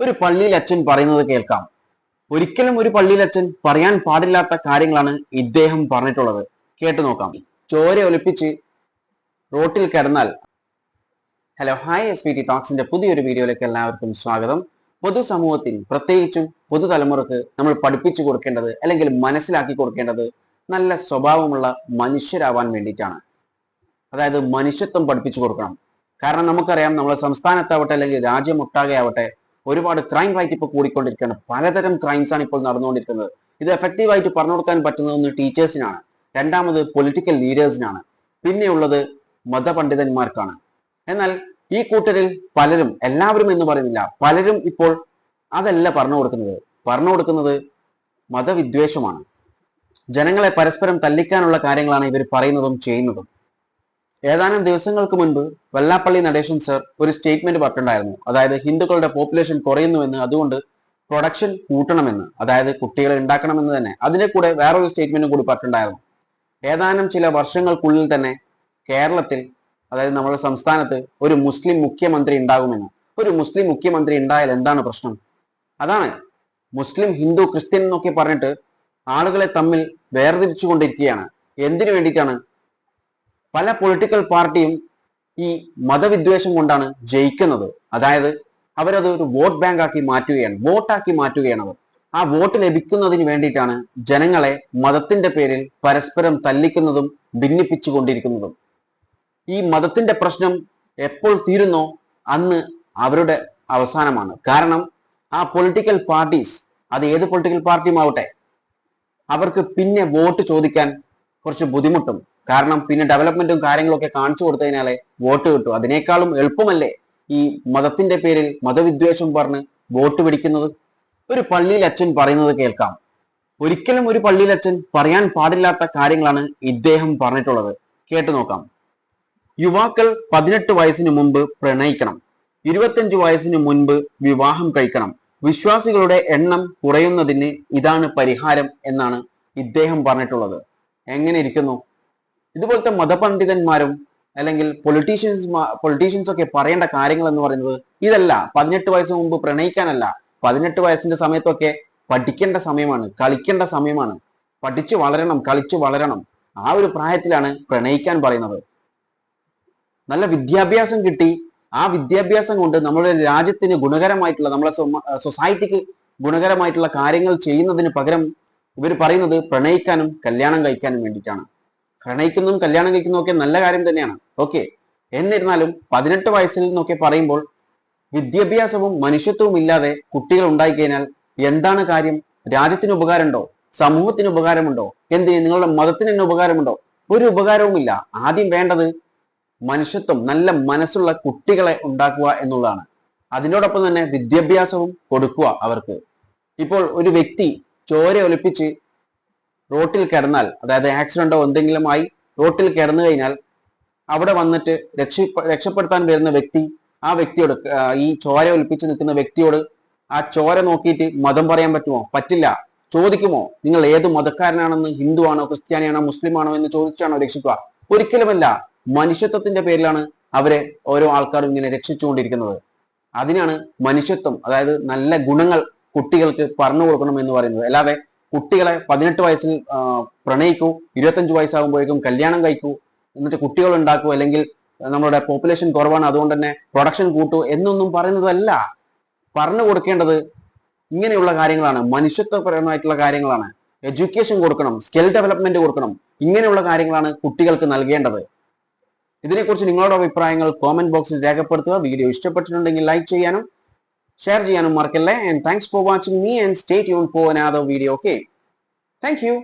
ഒരു പള്ളിയിൽ അച്ഛൻ പറയുന്നത് കേൾക്കാം. ഒരിക്കലും ഒരു പള്ളിയിൽ അച്ഛൻ പറയാൻ പാടില്ലാത്ത കാര്യങ്ങളാണ് ഇദ്ദേഹം പറഞ്ഞിട്ടുള്ളത്. കേട്ടു നോക്കാം. ചോര ഒലിപ്പിച്ച് റോട്ടിൽ കിടന്നാൽ. ഹലോ, ഹായ്, SVT ടോക്സിന്റെ പുതിയൊരു വീഡിയോയിലേക്ക് എല്ലാവർക്കും സ്വാഗതം. പൊതുസമൂഹത്തിൽ പ്രത്യേകിച്ചും പുതുതലമുറക്ക് നമ്മൾ പഠിപ്പിച്ചു കൊടുക്കേണ്ടത് അല്ലെങ്കിൽ മനസ്സിലാക്കി കൊടുക്കേണ്ടത് നല്ല സ്വഭാവമുള്ള മനുഷ്യരാവാൻ വേണ്ടിയിട്ടാണ്. അതായത് മനുഷ്യത്വം പഠിപ്പിച്ചു കൊടുക്കണം. കാരണം നമുക്കറിയാം, നമ്മളെ സംസ്ഥാനത്താവട്ടെ അല്ലെങ്കിൽ രാജ്യമൊട്ടാകെ ആവട്ടെ ഒരുപാട് ക്രൈം റേറ്റ് ഇപ്പോൾ കൂടിക്കൊണ്ടിരിക്കുകയാണ്. പലതരം ക്രൈംസ് ആണ് ഇപ്പോൾ നടന്നുകൊണ്ടിരിക്കുന്നത്. ഇത് എഫക്റ്റീവായിട്ട് പറഞ്ഞു കൊടുക്കാൻ പറ്റുന്നത് ഒന്ന് ടീച്ചേഴ്സിനാണ്, രണ്ടാമത് പൊളിറ്റിക്കൽ ലീഡേഴ്സിനാണ്, പിന്നെയുള്ളത് മതപണ്ഡിതന്മാർക്കാണ്. എന്നാൽ ഈ കൂട്ടരിൽ പലരും, എല്ലാവരും എന്ന് പറയുന്നില്ല, പലരും ഇപ്പോൾ അതല്ല പറഞ്ഞു കൊടുക്കുന്നത് മതവിദ്വേഷമാണ്. ജനങ്ങളെ പരസ്പരം തല്ലിക്കാനുള്ള കാര്യങ്ങളാണ് ഇവർ പറയുന്നതും ചെയ്യുന്നതും. ഏതാനും ദിവസങ്ങൾക്ക് മുൻപ് വെള്ളാപ്പള്ളി നടേശൻ സർ ഒരു സ്റ്റേറ്റ്മെന്റ് പറഞ്ഞിട്ടുണ്ടായിരുന്നു. അതായത് ഹിന്ദുക്കളുടെ പോപ്പുലേഷൻ കുറയുന്നുവെന്ന്, അതുകൊണ്ട് പ്രൊഡക്ഷൻ കൂട്ടണമെന്ന്, അതായത് കുട്ടികളെ ഉണ്ടാക്കണമെന്ന് തന്നെ. അതിന്റെ കൂടെ വേറൊരു സ്റ്റേറ്റ്മെന്റും കൂടി പറഞ്ഞിട്ടുണ്ടായിരുന്നു. ഏതാനും ചില വർഷങ്ങൾക്കുള്ളിൽ തന്നെ കേരളത്തിൽ, അതായത് നമ്മുടെ സംസ്ഥാനത്ത് ഒരു മുസ്ലിം മുഖ്യമന്ത്രി ഉണ്ടാകുമെന്ന്. ഒരു മുസ്ലിം മുഖ്യമന്ത്രി ഉണ്ടായാൽ എന്താണ് പ്രശ്നം? അതാണ് മുസ്ലിം, ഹിന്ദു, ക്രിസ്ത്യൻ എന്നൊക്കെ പറഞ്ഞിട്ട് ആളുകളെ തമ്മിൽ വേർതിരിച്ചു കൊണ്ടിരിക്കുകയാണ്. എന്തിനു വേണ്ടിയിട്ടാണ്? പല പൊളിറ്റിക്കൽ പാർട്ടിയും ഈ മതവിദ്വേഷം കൊണ്ടാണ് ജയിക്കുന്നത്. അതായത് അവരത് ഒരു വോട്ട് ബാങ്ക് ആക്കി മാറ്റുകയാണ്, വോട്ടാക്കി മാറ്റുകയാണ് അവർ. ആ വോട്ട് ലഭിക്കുന്നതിന് വേണ്ടിയിട്ടാണ് ജനങ്ങളെ മതത്തിന്റെ പേരിൽ പരസ്പരം തല്ലിക്കുന്നതും ഭിന്നിപ്പിച്ചു കൊണ്ടിരിക്കുന്നതും. ഈ മതത്തിന്റെ പ്രശ്നം എപ്പോൾ തീരുന്നോ അന്ന് അവരുടെ അവസാനമാണ്. കാരണം ആ പൊളിറ്റിക്കൽ പാർട്ടീസ്, അത് ഏത് പൊളിറ്റിക്കൽ പാർട്ടിയും ആവട്ടെ, അവർക്ക് പിന്നെ വോട്ട് ചോദിക്കാൻ കുറച്ച് ബുദ്ധിമുട്ടും. കാരണം പിന്നെ ഡെവലപ്മെന്റും കാര്യങ്ങളൊക്കെ കാണിച്ചു കൊടുത്തതിനാലേ വോട്ട് കിട്ടും. അതിനേക്കാളും എളുപ്പമല്ലേ ഈ മതത്തിന്റെ പേരിൽ മതവിദ്വേഷം പറഞ്ഞ് വോട്ട് പിടിക്കുന്നത്? ഒരു പള്ളിയിൽ അച്ഛൻ പറയുന്നത് കേൾക്കാം. ഒരിക്കലും ഒരു പള്ളിയിൽ അച്ഛൻ പറയാൻ പാടില്ലാത്ത കാര്യങ്ങളാണ് ഇദ്ദേഹം പറഞ്ഞിട്ടുള്ളത്. കേട്ടു നോക്കാം. യുവാക്കൾ 18 വയസ്സിന് മുമ്പ് പ്രണയിക്കണം, 25 വയസ്സിന് മുൻപ് വിവാഹം കഴിക്കണം, വിശ്വാസികളുടെ എണ്ണം കുറയുന്നതിന് ഇതാണ് പരിഹാരം എന്നാണ് ഇദ്ദേഹം പറഞ്ഞിട്ടുള്ളത്. ഇരിക്കുന്നു? ഇതുപോലത്തെ മതപണ്ഡിതന്മാരും അല്ലെങ്കിൽ പൊളിറ്റീഷ്യൻസ് ഒക്കെ പറയേണ്ട കാര്യങ്ങൾ എന്ന് പറയുന്നത് ഇതല്ല. 18 വയസ്സിന് മുമ്പ് പ്രണയിക്കാനല്ല. 18 വയസ്സിന്റെ സമയത്തൊക്കെ പഠിക്കേണ്ട സമയമാണ്, കളിക്കേണ്ട സമയമാണ്. പഠിച്ചു വളരണം, കളിച്ചു വളരണം. ആ ഒരു പ്രായത്തിലാണ് പ്രണയിക്കാൻ പറയുന്നത്. നല്ല വിദ്യാഭ്യാസം കിട്ടി, ആ വിദ്യാഭ്യാസം കൊണ്ട് നമ്മുടെ രാജ്യത്തിന് ഗുണകരമായിട്ടുള്ള, നമ്മളെ സൊസൈറ്റിക്ക് ഗുണകരമായിട്ടുള്ള കാര്യങ്ങൾ ചെയ്യുന്നതിന് പകരം ഇവർ പറയുന്നത് പ്രണയിക്കാനും കല്യാണം കഴിക്കാനും വേണ്ടിയിട്ടാണ്. പ്രണയിക്കുന്നതും കല്യാണം കഴിക്കുന്നതും ഒക്കെ നല്ല കാര്യം തന്നെയാണ്, ഓക്കെ. എന്നിരുന്നാലും 18 വയസ്സിൽ നിന്നൊക്കെ പറയുമ്പോൾ വിദ്യാഭ്യാസവും മനുഷ്യത്വവും ഇല്ലാതെ കുട്ടികൾ ഉണ്ടായിക്കഴിഞ്ഞാൽ എന്താണ് കാര്യം? രാജ്യത്തിന് ഉപകാരമുണ്ടോ? സമൂഹത്തിന് ഉപകാരമുണ്ടോ? നിങ്ങളുടെ മതത്തിന് തന്നെ ഉപകാരമുണ്ടോ? ഒരു ഉപകാരവുമില്ല. ആദ്യം വേണ്ടത് മനുഷ്യത്വം, നല്ല മനസ്സുള്ള കുട്ടികളെ ഉണ്ടാക്കുക എന്നുള്ളതാണ്. അതിനോടൊപ്പം തന്നെ വിദ്യാഭ്യാസവും കൊടുക്കുക അവർക്ക്. ഇപ്പോൾ ഒരു വ്യക്തി ചോര ഒലിപ്പിച്ച് റോട്ടിൽ കിടന്നാൽ, അതായത് ആക്സിഡന്റോ എന്തെങ്കിലും ആയി റോട്ടിൽ കിടന്നു കഴിഞ്ഞാൽ അവിടെ വന്നിട്ട് രക്ഷപ്പെടുത്താൻ വരുന്ന വ്യക്തി, ആ വ്യക്തിയോട്, ഈ ചോര ഒലിപ്പിച്ച് നിൽക്കുന്ന വ്യക്തിയോട് ആ ചോര നോക്കിയിട്ട് മതം പറയാൻ പറ്റുമോ? പറ്റില്ല. ചോദിക്കുമോ നിങ്ങൾ ഏത് മതക്കാരനാണെന്ന്? ഹിന്ദു ആണോ, ക്രിസ്ത്യാനിയാണോ, മുസ്ലിം ആണോ എന്ന് ചോദിച്ചാണോ രക്ഷിക്കുക? ഒരിക്കലുമല്ല. മനുഷ്യത്വത്തിന്റെ പേരിലാണ് അവരെ ഓരോ ആൾക്കാരും ഇങ്ങനെ രക്ഷിച്ചുകൊണ്ടിരിക്കുന്നത്. അതിനാണ് മനുഷ്യത്വം, അതായത് നല്ല ഗുണങ്ങൾ കുട്ടികൾക്ക് പറഞ്ഞു കൊടുക്കണം എന്ന് പറയുന്നത്. അല്ലാതെ കുട്ടികളെ 18 വയസ്സിൽ പ്രണയിക്കൂ, 25 വയസ്സാകുമ്പോഴേക്കും കല്യാണം കഴിക്കൂ, എന്നിട്ട് കുട്ടികൾ ഉണ്ടാക്കൂ, അല്ലെങ്കിൽ നമ്മുടെ പോപ്പുലേഷൻ കുറവാണ് അതുകൊണ്ട് തന്നെ പ്രൊഡക്ഷൻ കൂട്ടൂ എന്നൊന്നും പറയുന്നതല്ല. പറഞ്ഞു കൊടുക്കേണ്ടത് ഇങ്ങനെയുള്ള കാര്യങ്ങളാണ്, മനുഷ്യത്വപരമായിട്ടുള്ള കാര്യങ്ങളാണ്. എഡ്യൂക്കേഷൻ കൊടുക്കണം, സ്കിൽ ഡെവലപ്മെന്റ് കൊടുക്കണം. ഇങ്ങനെയുള്ള കാര്യങ്ങളാണ് കുട്ടികൾക്ക് നൽകേണ്ടത്. ഇതിനെക്കുറിച്ച് നിങ്ങളുടെ അഭിപ്രായങ്ങൾ കോമന്റ് ബോക്സിൽ രേഖപ്പെടുത്തുക. വീഡിയോ ഇഷ്ടപ്പെട്ടിട്ടുണ്ടെങ്കിൽ ലൈക്ക് ചെയ്യാനും ഷെയർ ചെയ്യാനും മറക്കല്ലേ. And thanks for watching me and stay tuned for another video. Okay, thank you.